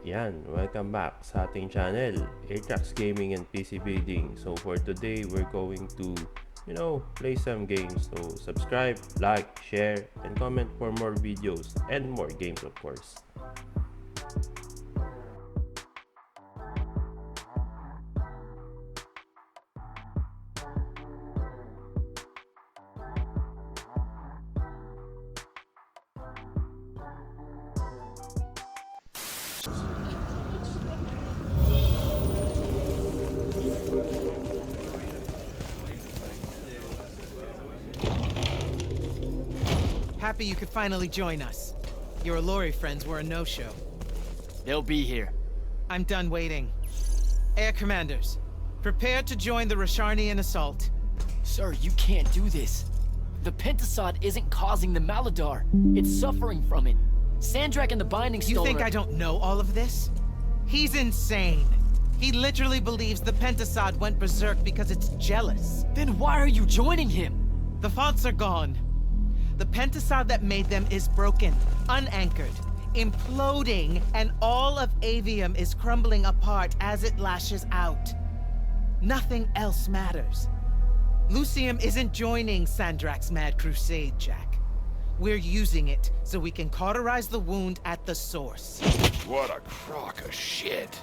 Yan, welcome back sa ating channel, Atrax Gaming and PC Building. So for today, we're going to, play some games. So subscribe, like, share, and comment for more videos and more games, of course. Happy you could finally join us. Your Allori friends were a no-show. They'll be here. I'm done waiting. Air Commanders, prepare to join the Rasharnian assault. Sir, you can't do this. The Pentasod isn't causing the Mala-Dar. It's suffering from it. Sandrak and the Binding Stone You think I don't know all of this? He's insane. He literally believes the Pentasod went berserk because it's jealous. Then why are you joining him? The fonts are gone. The Pentasod that made them is broken, unanchored, imploding, and all of Aveum is crumbling apart as it lashes out. Nothing else matters. Lucium isn't joining Sandrak's mad crusade, Jack. We're using it so we can cauterize the wound at the source. What a crock of shit.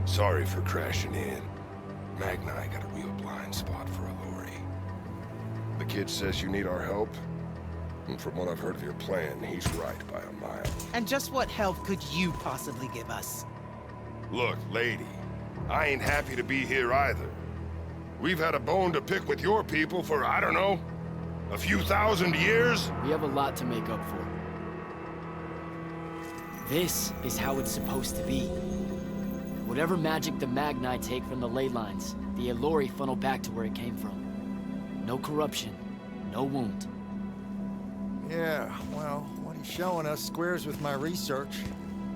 Sorry for crashing in. Magna got a real blind spot for Allori. The kid says you need our help, and from what I've heard of your plan, he's right by a mile. And just what help could you possibly give us? Look, lady, I ain't happy to be here either. We've had a bone to pick with your people for, I don't know, a few thousand years? We have a lot to make up for. This is how it's supposed to be. Whatever magic the Magni take from the ley lines, the Allori funnel back to where it came from. No corruption, no wound. Yeah, well, what he's showing us squares with my research.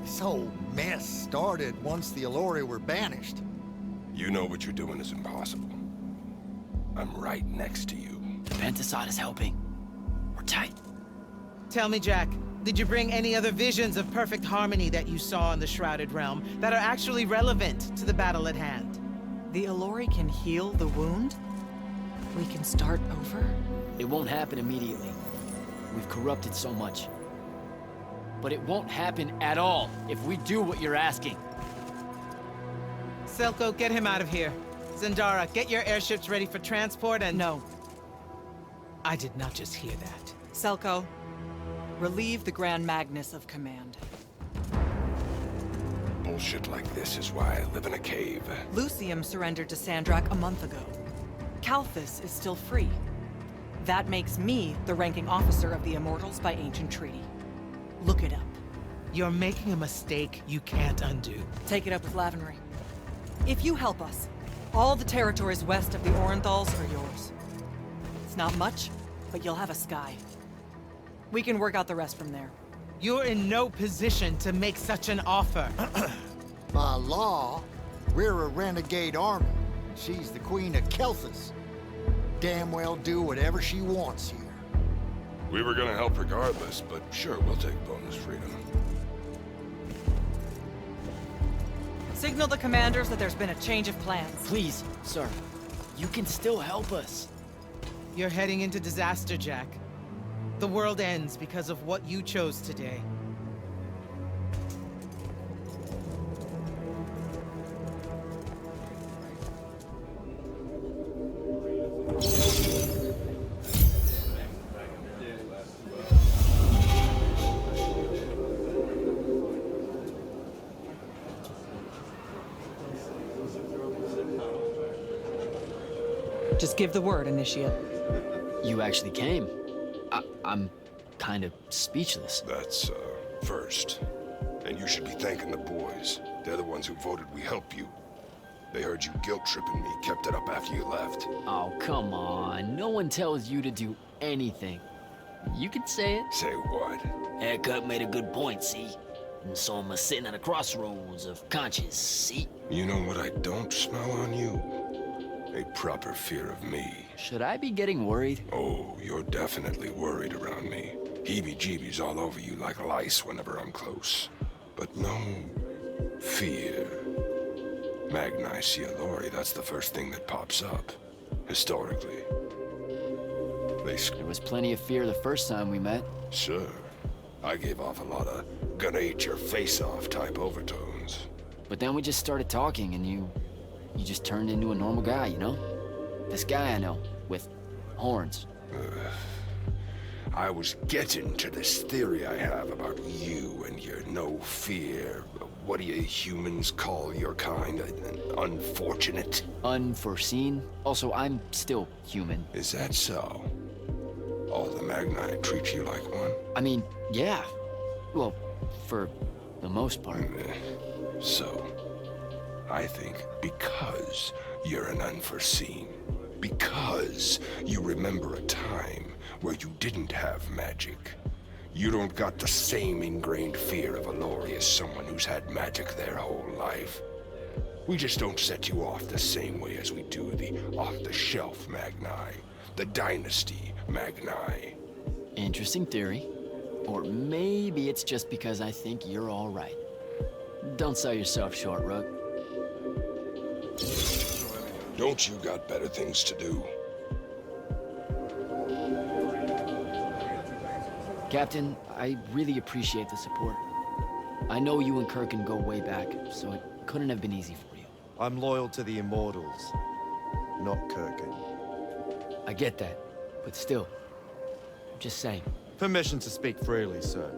This whole mess started once the Allori were banished. You know what you're doing is impossible. I'm right next to you. The Pentasod is helping. We're tight. Tell me, Jack, did you bring any other visions of perfect harmony that you saw in the Shrouded Realm that are actually relevant to the battle at hand? The Allori can heal the wound? We can start over? It won't happen immediately. We've corrupted so much. But it won't happen at all if we do what you're asking. Selko, get him out of here. Zendara, get your airships ready for transport and— No. I did not just hear that. Selko, relieve the Grand Magnus of command. Bullshit like this is why I live in a cave. Lucium surrendered to Sandrak a month ago. Kalthus is still free. That makes me the ranking officer of the Immortals by ancient treaty. Look it up. You're making a mistake you can't undo. Take it up with Lavenry. If you help us, all the territories west of the Orenthals are yours. It's not much, but you'll have a sky. We can work out the rest from there. You're in no position to make such an offer. By law, we're a renegade army. She's the queen of Kelthus. Damn well do whatever she wants here. We were gonna help regardless, but sure, we'll take bonus freedom. Signal the commanders that there's been a change of plans. Please, sir. You can still help us. You're heading into disaster, Jack. The world ends because of what you chose today. Just give the word, Initiate. You actually came. I'm kind of speechless. That's, first. And you should be thanking the boys. They're the ones who voted we help you. They heard you guilt-tripping me, kept it up after you left. Oh, come on. No one tells you to do anything. You can say it. Say what? Haircut made a good point, see? And so I'm sitting at a crossroads of conscience, see? You know what I don't smell on you? A proper fear of me. Should I be getting worried? Oh, you're definitely worried around me. Heebie-jeebies all over you like lice whenever I'm close. But no fear. Magni see a Lori, that's the first thing that pops up. Historically. There was plenty of fear the first time we met. Sure. I gave off a lot of gonna eat your face off type overtones. But then we just started talking and you just turned into a normal guy, you know? This guy I know, with horns. I was getting to this theory I have about you and your no fear. What do you humans call your kind? Unfortunate? Unforeseen? Also, I'm still human. Is that so? All the Magni treat you like one? I mean, yeah. Well, for the most part. So, I think because you're an unforeseen, because you remember a time where you didn't have magic, you don't got the same ingrained fear of a Lori as someone who's had magic their whole life. We just don't set you off the same way as we do the off-the-shelf Magni, the Dynasty Magni. Interesting theory. Or maybe it's just because I think you're all right. Don't sell yourself short, Rook. Don't you got better things to do? Captain, I really appreciate the support. I know you and Kirkin go way back, so it couldn't have been easy for you. I'm loyal to the Immortals, not Kirkin. I get that, but still, I'm just saying. Permission to speak freely, sir.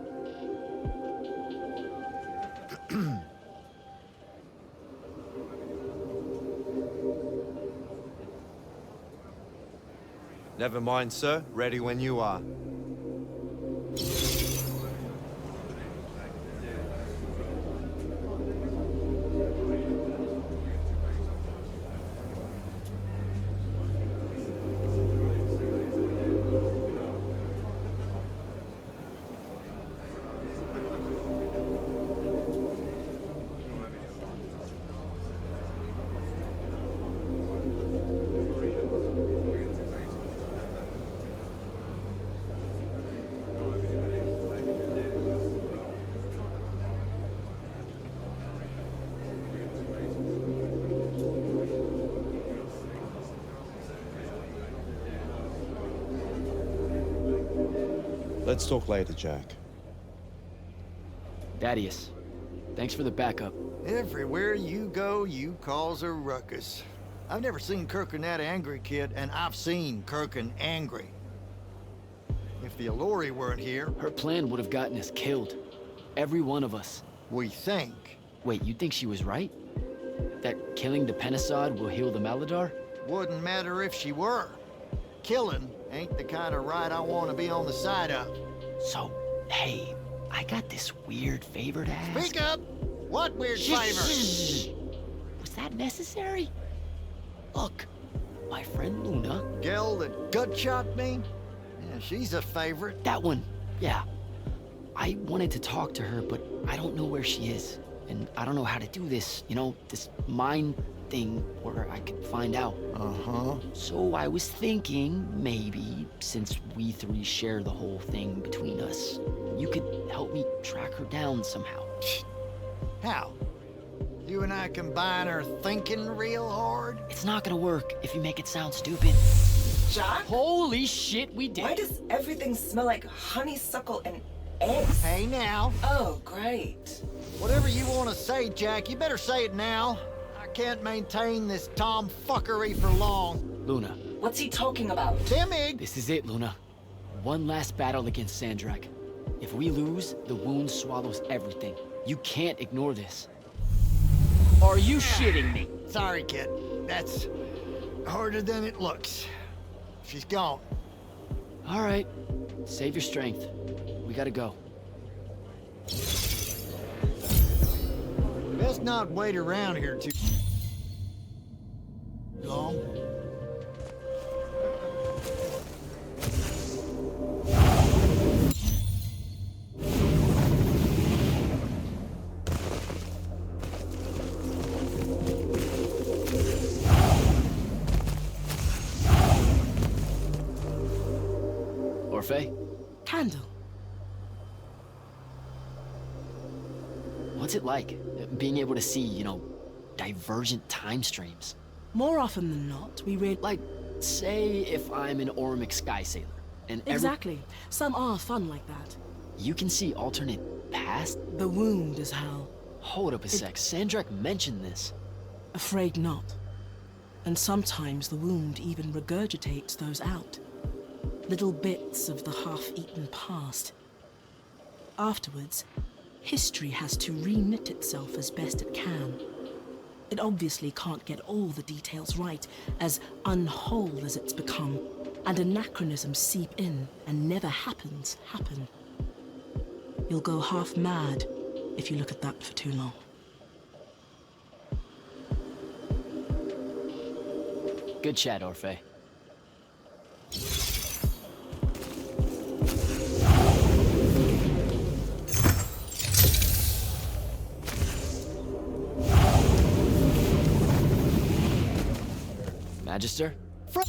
Never mind, sir. Ready when you are. Let's talk later, Jack. Thaddeus, thanks for the backup. Everywhere you go, you cause a ruckus. I've never seen Kirkin that angry, kid, and I've seen Kirkin angry. If the Alluri weren't here... Her plan would have gotten us killed. Every one of us. We think. Wait, you think she was right? That killing the Penasod will heal the Mala-Dar? Wouldn't matter if she were. Killing ain't the kind of right I want to be on the side of. So, hey, I got this weird favor to ask. Speak up! What weird favor? Was that necessary? Look, my friend Luna... Gel that gut-shot me? Yeah, she's a favorite. That one, yeah. I wanted to talk to her, but I don't know where she is. And I don't know how to do this, you know, this mind thing where I could find out. Uh-huh. So I was thinking, maybe, since we three share the whole thing between us, you could help me track her down somehow. How? You and I combine our thinking real hard? It's not gonna work if you make it sound stupid. Jack? Holy shit, we did. Why does everything smell like honeysuckle and eggs? Hey now. Oh, great. Whatever you want to say, Jack, you better say it now. I can't maintain this tomfuckery for long. Luna. What's he talking about? Timmy! This is it, Luna. One last battle against Sandrak. If we lose, the wound swallows everything. You can't ignore this. Are you shitting me? Sorry, kid. That's harder than it looks. She's gone. All right. Save your strength. We gotta go. Best not wait around here too long. Orphe? Candle. What's it like, being able to see, divergent time streams? More often than not, we read... Like, say if I'm an Ormic sky sailor, and Exactly. Some are fun like that. You can see alternate past? The wound is hell. Hold up a sec, Sandrak mentioned this. Afraid not. And sometimes the wound even regurgitates those out. Little bits of the half-eaten past. Afterwards, history has to reknit itself as best it can. It obviously can't get all the details right, as unwhole as it's become, and anachronisms seep in and never happen. You'll go half mad if you look at that for too long. Good chat, Orphe. Magister? Friend.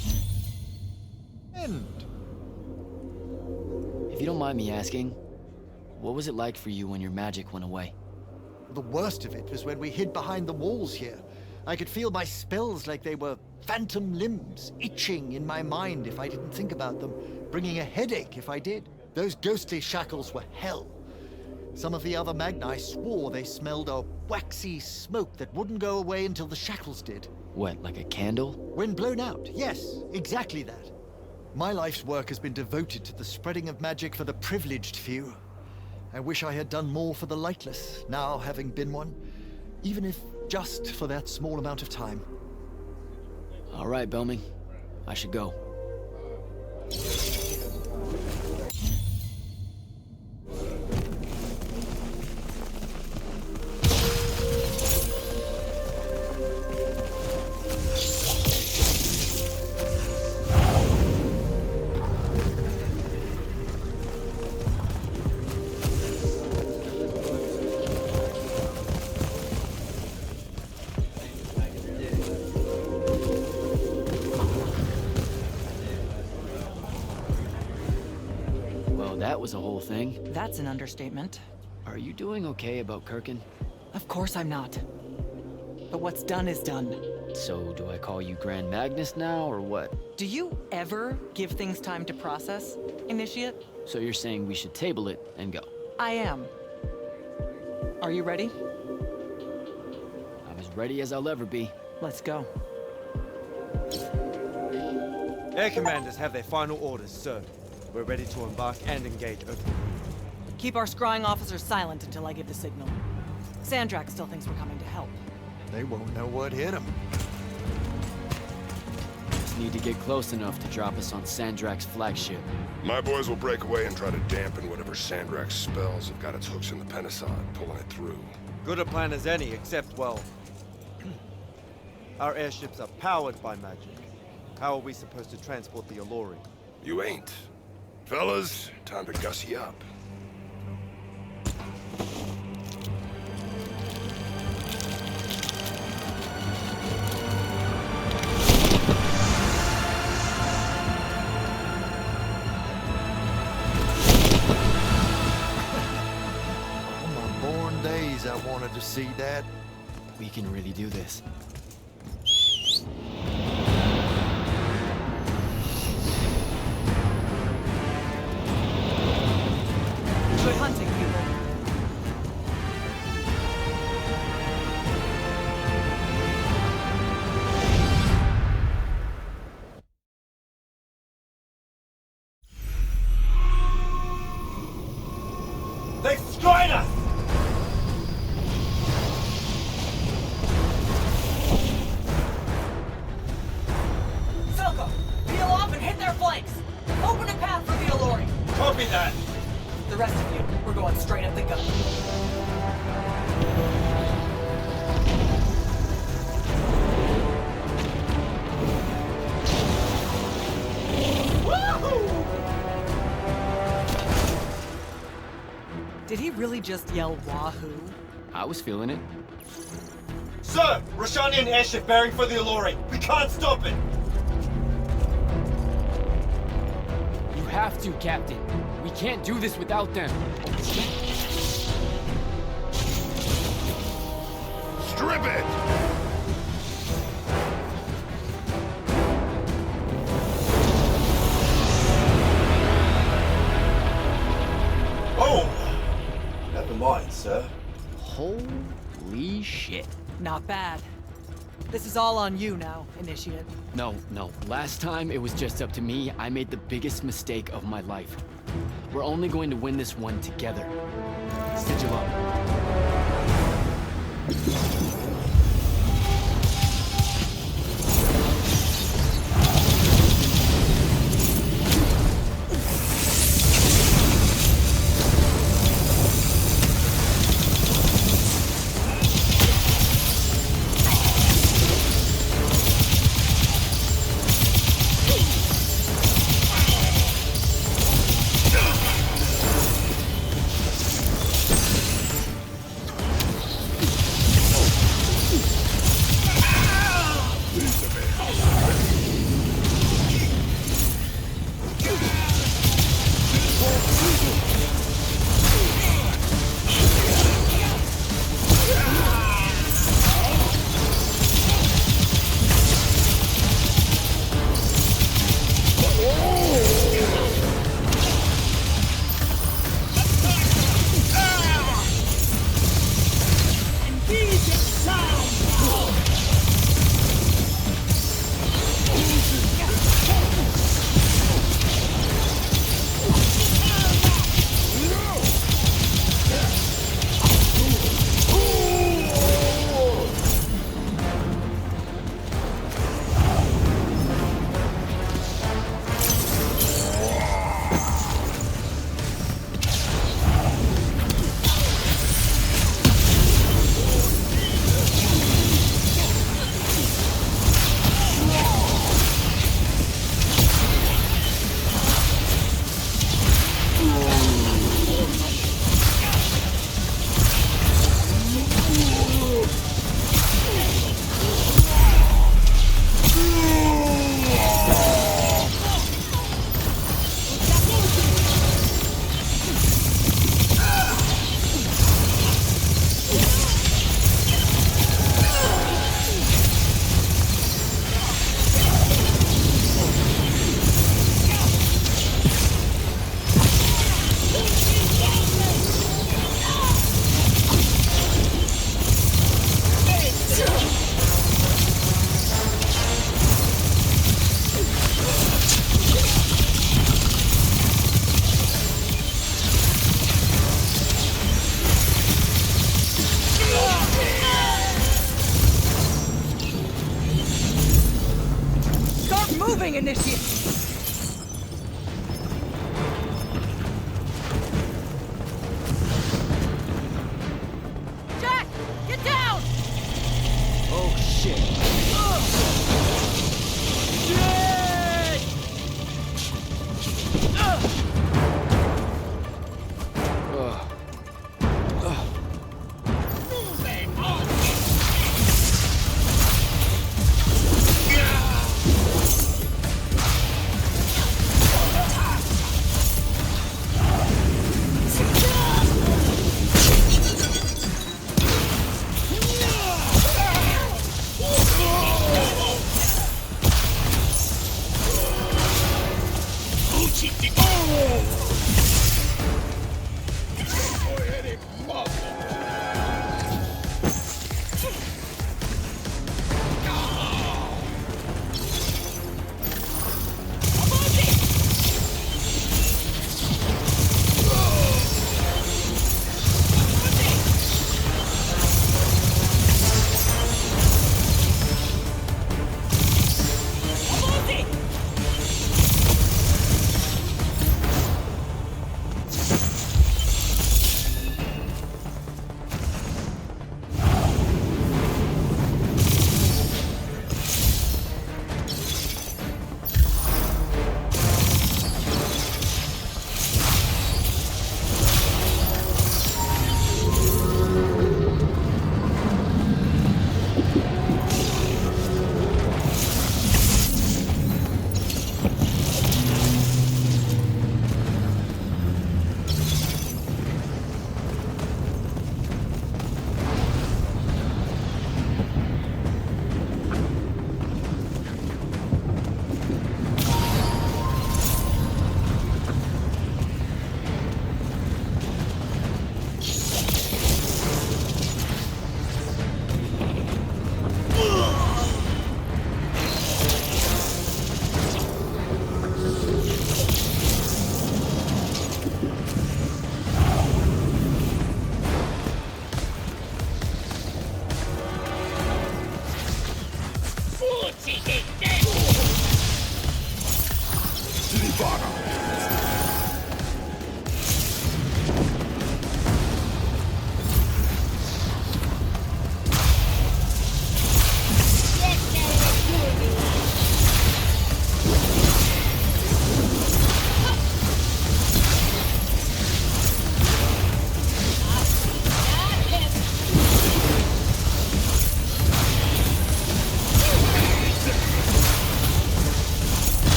If you don't mind me asking, what was it like for you when your magic went away? The worst of it was when we hid behind the walls here. I could feel my spells like they were phantom limbs, itching in my mind if I didn't think about them, bringing a headache if I did. Those ghostly shackles were hell. Some of the other Magni swore they smelled a waxy smoke that wouldn't go away until the shackles did. What, like a candle? When blown out, yes, exactly that. My life's work has been devoted to the spreading of magic for the privileged few. I wish I had done more for the lightless, now having been one, even if just for that small amount of time. All right, Belming. I should go. That was a whole thing. That's an understatement. Are you doing okay about Kirkin? Of course I'm not. But what's done is done. So, do I call you Grand Magnus now, or what? Do you ever give things time to process, Initiate? So you're saying we should table it and go? I am. Are you ready? I'm as ready as I'll ever be. Let's go. Air commanders have their final orders, sir. We're ready to embark and engage openly. Keep our scrying officers silent until I give the signal. Sandrak still thinks we're coming to help. They won't know what hit them. Just need to get close enough to drop us on Sandrak's flagship. My boys will break away and try to dampen whatever Sandrak's spells have got its hooks in the Pentasod, pulling it through. Good a plan as any, except, well... our airships are powered by magic. How are we supposed to transport the Alluri? You ain't. Fellas, time to gussy up. On my born days, I wanted to see that. We can really do this. Good hunting, people. They've destroyed us! Silco, peel off and hit their flanks! Open a path for the Alluri! Copy that! The rest of you, we're going straight up the gut. Did he really just yell wahoo? I was feeling it. Sir! Roshanian airship bearing for the Alluri! We can't stop it! You have to, Captain. We can't do this without them. Strip it! Oh! Never mind, sir. Holy shit. Not bad. This is all on you now, Initiate. No. Last time it was just up to me. I made the biggest mistake of my life. We're only going to win this one together. Sigil up. Moving, Initiate! Jack! Get down! Oh, shit.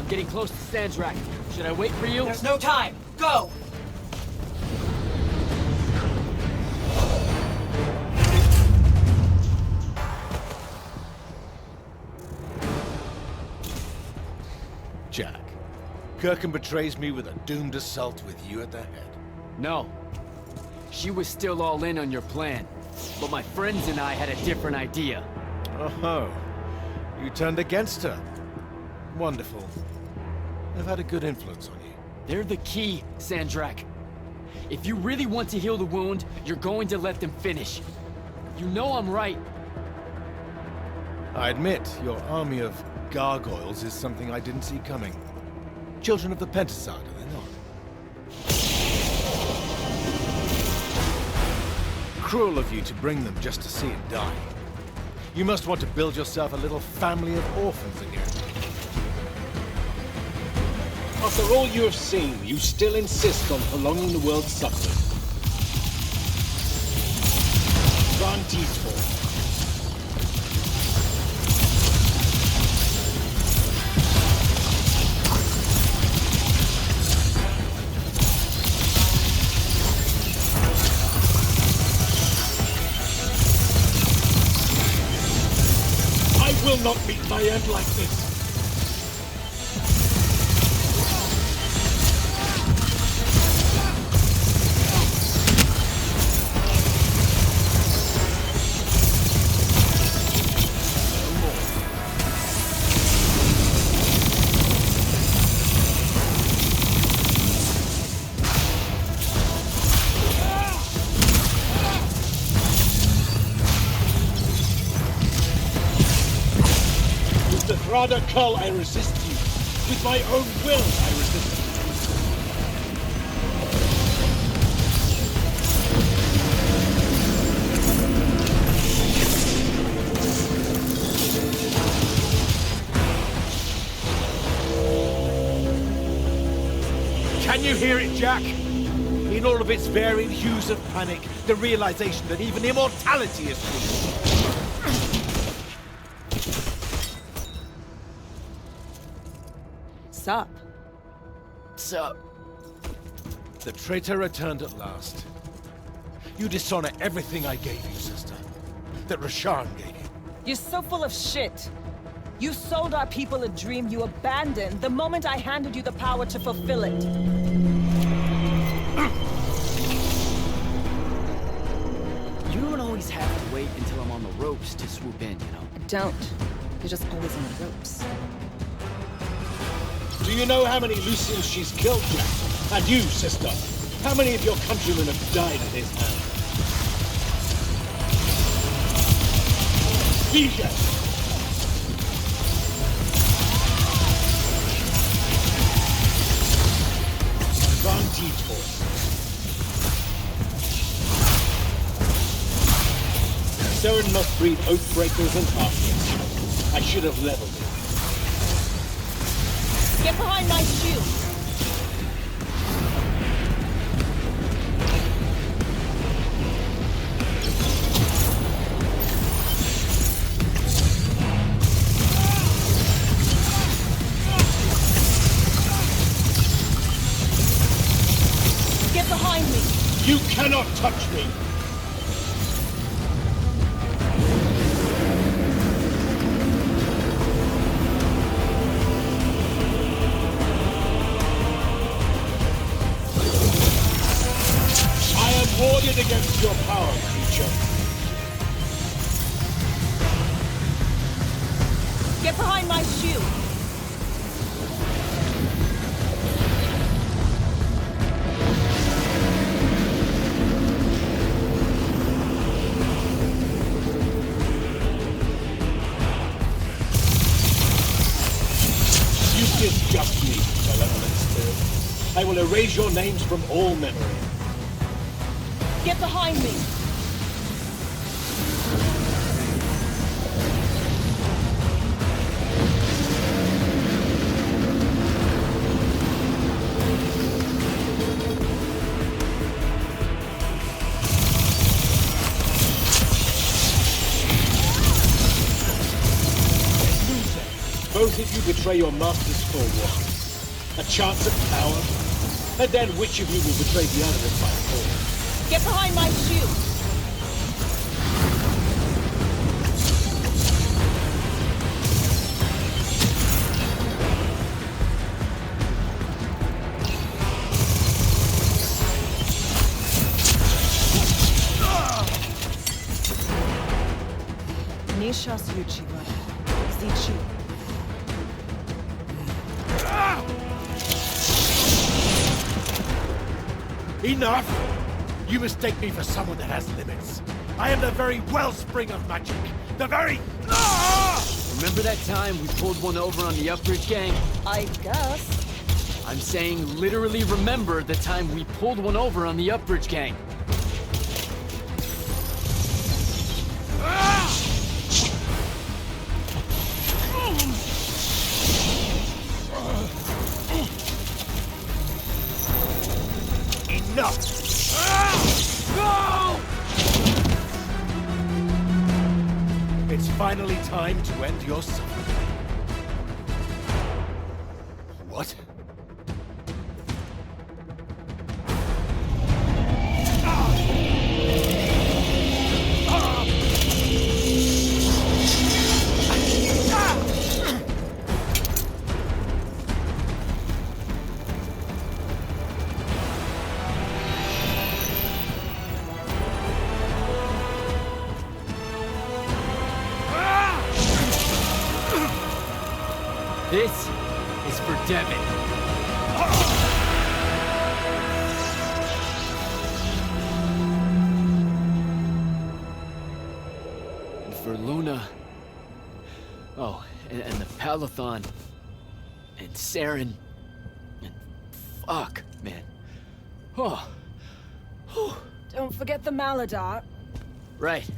Getting close to Sandrak. Should I wait for you? There's no time. Go! Jack, Kirkham betrays me with a doomed assault with you at the head. No. She was still all in on your plan. But my friends and I had a different idea. Oh, you turned against her. Wonderful. They've had a good influence on you. They're the key, Sandrak. If you really want to heal the wound, you're going to let them finish. You know I'm right. I admit, your army of gargoyles is something I didn't see coming. Children of the Pentasad, are they not? Cruel of you to bring them just to see it die. You must want to build yourself a little family of orphans again. After all you have seen, you still insist on prolonging the world's suffering. Grantees for. I will not meet my end like this. Rather, Cull, I resist you. With my own will, I resist you. Can you hear it, Jack? In all of its varied hues of panic, the realization that even immortality is true. Sup? Sup? The traitor returned at last. You dishonor everything I gave you, sister. That Rasharn gave you. You're so full of shit. You sold our people a dream you abandoned the moment I handed you the power to fulfill it. You don't always have to wait until I'm on the ropes to swoop in, you know? Don't. You're just always on the ropes. Do you know how many Lucians she's killed, Jack? And you, sister? How many of your countrymen have died at his hand? Vision! Detour. Saren must breed Oathbreakers and Archers. I should have leveled it. Get behind my shield! Behind me! You cannot touch me! I am warded against your power, creature. Get behind my shield! Just me, malevolent spirit. I will erase your names from all memory. Get behind me! Both of you betray your masters for what? A chance at power? And then which of you will betray the other in my fall? Get behind my shield! Nishas Yuchiwa. Zichi. Enough! You mistake me for someone that has limits. I am the very wellspring of magic. The very... Remember that time we pulled one over on the Upbridge gang? I guess. I'm saying literally remember the time we pulled one over on the Upbridge gang. Enough! It's finally time to end your suffering. What? This is for Devin. And for Luna. Oh, and the Palathon. And Saren. And fuck, man. Oh. Don't forget the Mala-Dar. Right.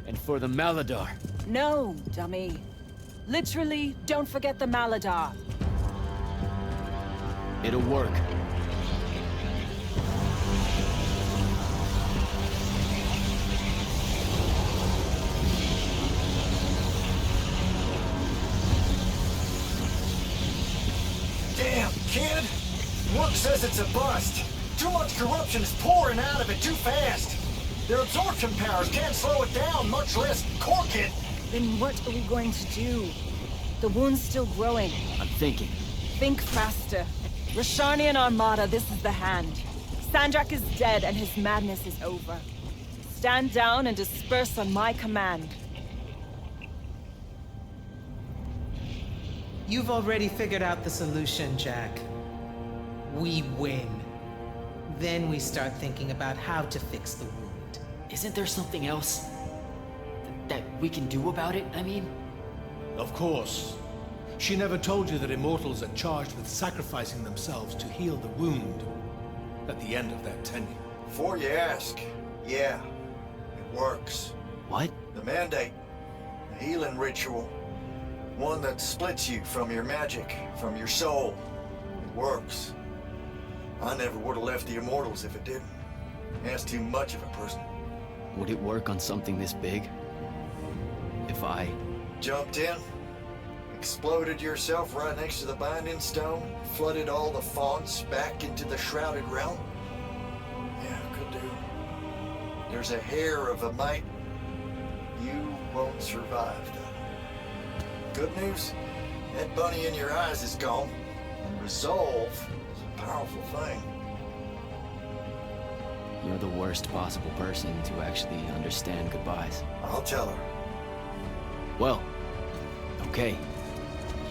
And for the Mala-Dar. No, dummy. Literally, don't forget the Mala-Dar. It'll work. kid. Work says it's a bust. Too much corruption is pouring out of it too fast. Their absorption powers can't slow it down, much less cork it. Then what are we going to do? The wound's still growing. I'm thinking. Think faster. Rashani and Armada, this is the hand. Sandrak is dead and his madness is over. Stand down and disperse on my command. You've already figured out the solution, Jack. We win. Then we start thinking about how to fix the wound. Isn't there something else that we can do about it, I mean? Of course. She never told you that Immortals are charged with sacrificing themselves to heal the wound at the end of their tenure. Before you ask, yeah, it works. What? The Mandate. The healing ritual. One that splits you from your magic, from your soul. It works. I never would have left the Immortals if it didn't. That's too much of a person. Would it work on something this big? If I... Jumped in, exploded yourself right next to the Binding Stone, flooded all the fonts back into the Shrouded Realm? Yeah, could do. There's a hair of a mite. You won't survive, though. Good news, that bunny in your eyes is gone. And resolve is a powerful thing. You're the worst possible person to actually understand goodbyes. I'll tell her. Well, okay.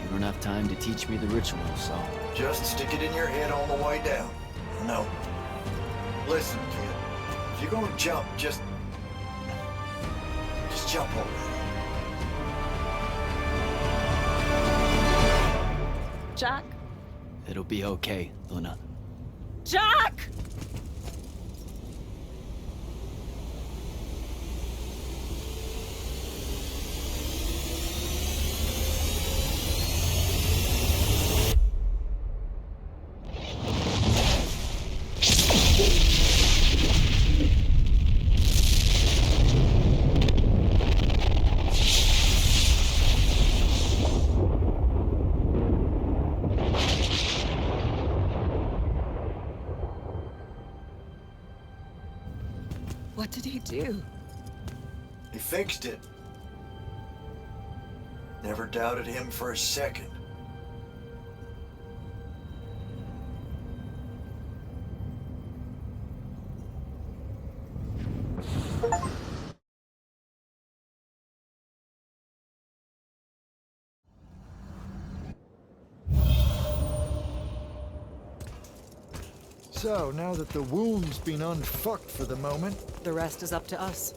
You don't have time to teach me the ritual, so... Just stick it in your head on the way down. No. Listen, kid. If you're gonna jump, just jump already. Jack? It'll be okay, Luna. Jack! What did he do? He fixed it. Never doubted him for a second. So, now that the wound's been unfucked for the moment... The rest is up to us.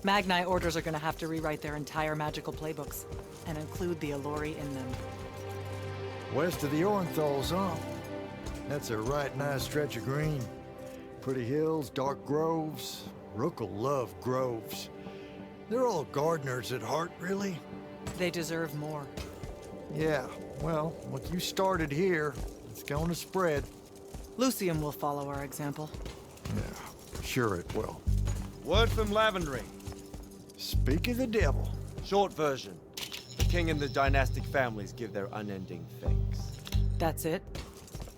Magnite orders are gonna have to rewrite their entire magical playbooks, and include the Alluri in them. West of the Orenthals, huh? That's a right nice stretch of green. Pretty hills, dark groves. Rook'll love groves. They're all gardeners at heart, really. They deserve more. Yeah, well, what you started here, it's gonna spread. Lucium will follow our example. Yeah, sure it will. Word from Lavendry. Speak of the devil. Short version. The king and the dynastic families give their unending thanks. That's it?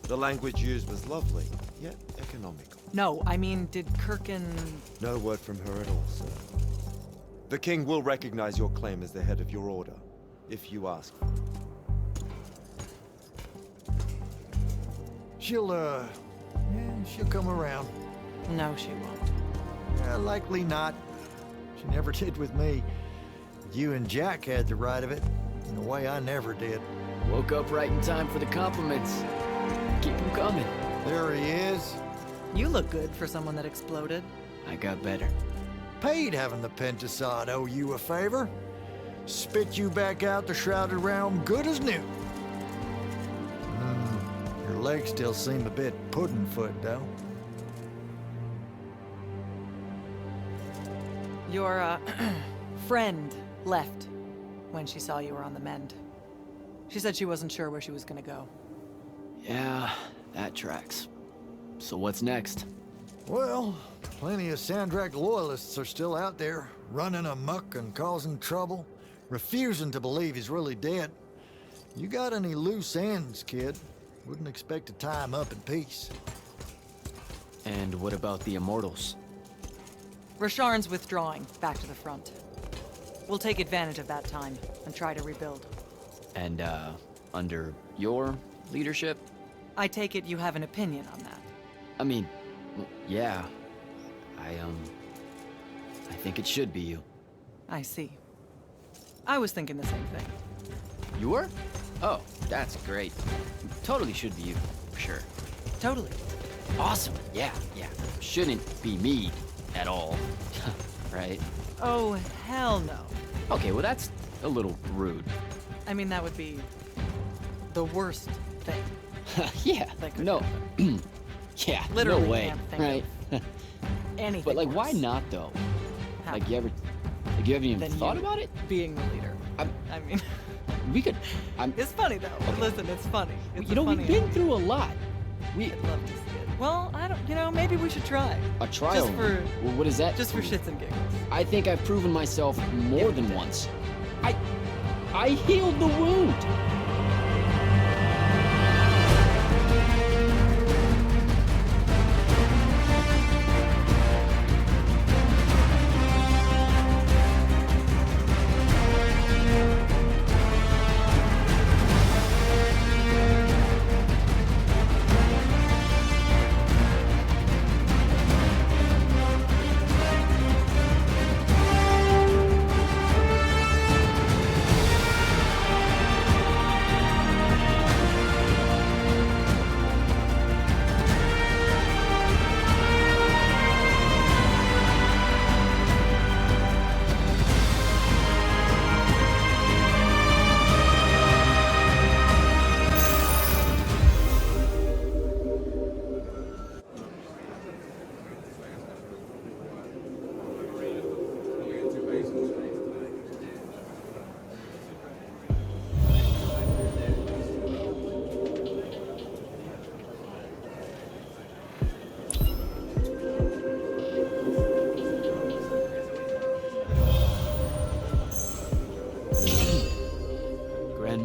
The language used was lovely, yet economical. No, I mean, did Kirkin... No word from her at all, sir. The king will recognize your claim as the head of your order, if you ask for it. She'll come around. No, she won't. Likely not. She never did with me. You and Jack had the right of it, in a way I never did. Woke up right in time for the compliments. Keep them coming. There he is. You look good for someone that exploded. I got better. Paid having the Pentasod owe you a favor. Spit you back out the Shrouded Realm good as new. Your legs still seem a bit pudding-foot, though. Your, friend left when she saw you were on the mend. She said she wasn't sure where she was gonna go. Yeah, that tracks. So what's next? Well, plenty of Sandrak loyalists are still out there, running amok and causing trouble, refusing to believe he's really dead. You got any loose ends, kid? Wouldn't expect to tie him up in peace. And what about the Immortals? Rasharn's withdrawing back to the front. We'll take advantage of that time and try to rebuild. And, under your leadership? I take it you have an opinion on that. I mean, yeah. I think it should be you. I see. I was thinking the same thing. You were? Oh, that's great. Totally should be you, for sure. Totally. Awesome, yeah. Shouldn't be me at all, right? Oh, hell no. Okay, well that's a little rude. I mean, that would be the worst thing. Yeah, no. Yeah, Literally no way, can't think right? of anything But like, worse. why not though? How? Like, you haven't even Than thought you about it? Being the leader. I mean, we could. it's funny though. Okay. Listen, it's funny. It's You know, we've been through a lot. I'd love to see it. Well, I don't. You know, maybe we should try. A trial. Just for. Well, what is that? Just for shits and giggles. I think I've proven myself more than once. I healed the wound.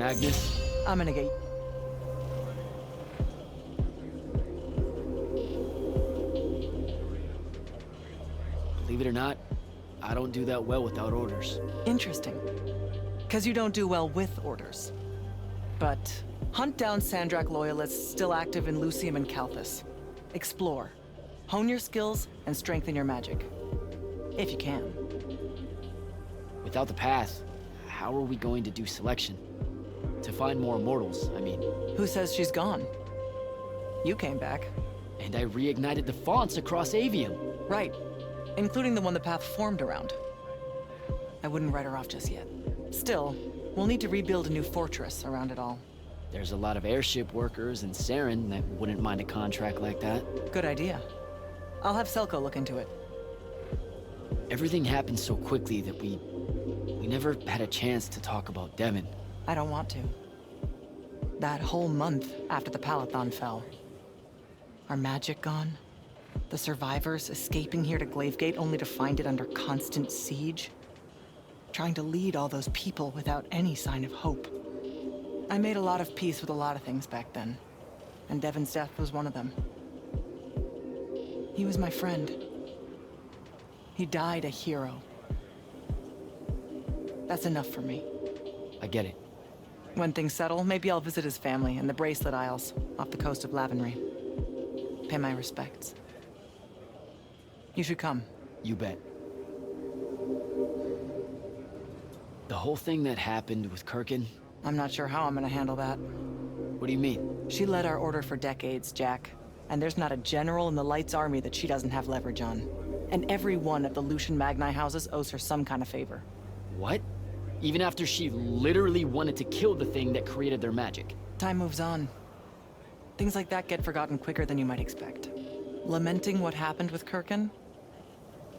Magnus? I'm gonna get. Believe it or not, I don't do that well without orders. Interesting. Because you don't do well with orders. But hunt down Sandrak loyalists still active in Lucium and Kalthus. Explore. Hone your skills and strengthen your magic. If you can. Without the path, how are we going to do selection? To find more immortals, I mean. Who says she's gone? You came back. And I reignited the fonts across Aveum. Right. Including the one the path formed around. I wouldn't write her off just yet. Still, we'll need to rebuild a new fortress around it all. There's a lot of airship workers in Saren that wouldn't mind a contract like that. Good idea. I'll have Selko look into it. Everything happened so quickly that we never had a chance to talk about Devon. I don't want to. That whole month after the Palathon fell. Our magic gone. The survivors escaping here to Glavegate only to find it under constant siege. Trying to lead all those people without any sign of hope. I made a lot of peace with a lot of things back then. And Devon's death was one of them. He was my friend. He died a hero. That's enough for me. I get it. When things settle, maybe I'll visit his family in the Bracelet Isles off the coast of Lavenry. Pay my respects. You should come. You bet. The whole thing that happened with Kirkin? I'm not sure how I'm gonna handle that. What do you mean? She led our order for decades, Jack. And there's not a general in the Light's army that she doesn't have leverage on. And every one of the Lucian Magni houses owes her some kind of favor. What? Even after she literally wanted to kill the thing that created their magic? Time moves on. Things like that get forgotten quicker than you might expect. Lamenting what happened with Kirkin?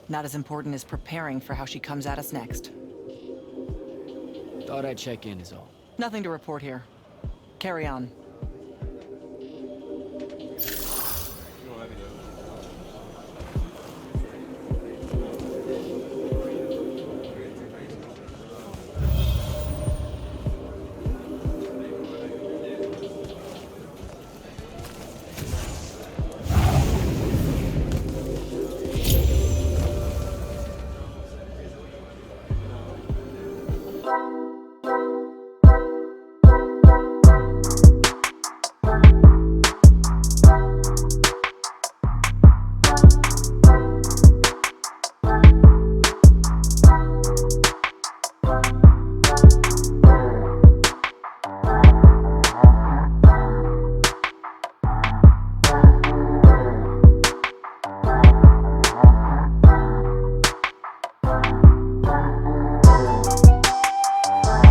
Not as important as preparing for how she comes at us next. Thought I'd check in is all. Nothing to report here. Carry on.